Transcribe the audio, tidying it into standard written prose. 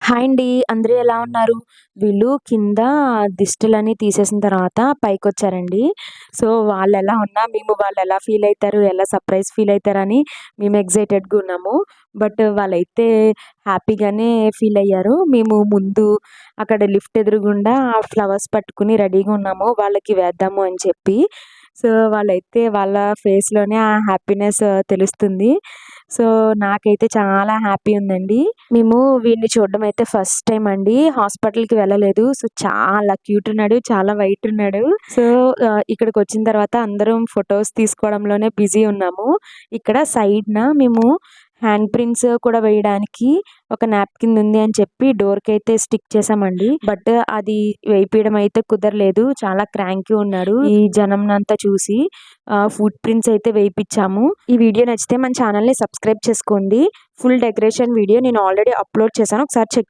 Hi అండి. అందరూ ఎలా ఉన్నారు? వీళ్ళు కింద దిష్టిలని తీసేసిన తర్వాత పైకొచ్చారండి. సో, వాళ్ళెలా ఉన్నా మేము వాళ్ళెలా ఫీల్ అయితారు, ఎలా సర్ప్రైజ్ ఫీల్ అయితారని మేము ఎక్సైటెడ్‌గా ఉన్నాము. బట్ వాళ్ళైతే హ్యాపీగానే ఫీల్ అయ్యారు. మేము ముందు అక్కడ లిఫ్ట్ ఎదురుగుండా ఫ్లవర్స్ పట్టుకొని రెడీగా ఉన్నాము. వాళ్ళకి వేద్దాము అని చెప్పి. సో, వాళ్ళైతే వాళ్ళ ఫేస్‌లోనే ఆ హ్యాపీనెస్ తెలుస్తుంది. సో, నాకైతే చాలా హ్యాపీ ఉందండి. మేము వీడిని చూడడం అయితే ఫస్ట్ టైమ్ అండి. హాస్పిటల్‌కి వెళ్ళలేదు. సో, చాలా క్యూట్ ఉన్నాడు. చాలా వైట్ ఉన్నాడు. సో, ఇక్కడికొచ్చిన తర్వాత అందరం ఫోటోస్ తీసుకోవడంలోనే బిజీ ఉన్నాము. ఇక్కడ సైడ్‌న మేము హ్యాండ్ ప్రింట్స్ కూడా వేయడానికి ఒక నాప్కిన్ ఉంది అని చెప్పి డోర్‌కైతే స్టిక్ చేసామండి. బట్ అది వేపియడం అయితే కుదరలేదు. చాలా క్రాంకీ ఉన్నాడు. ఈ జనంనంతా చూసి ఫుట్ ప్రింట్స్ అయితే వేయిపిచ్చాము. ఈ వీడియో నచ్చితే మన ఛానల్‌ని సబ్స్క్రైబ్ చేసుకోండి. ఫుల్ డెకరేషన్ వీడియో నేను ఆల్రెడీ అప్‌లోడ్ చేశాను. ఒకసారి చెక్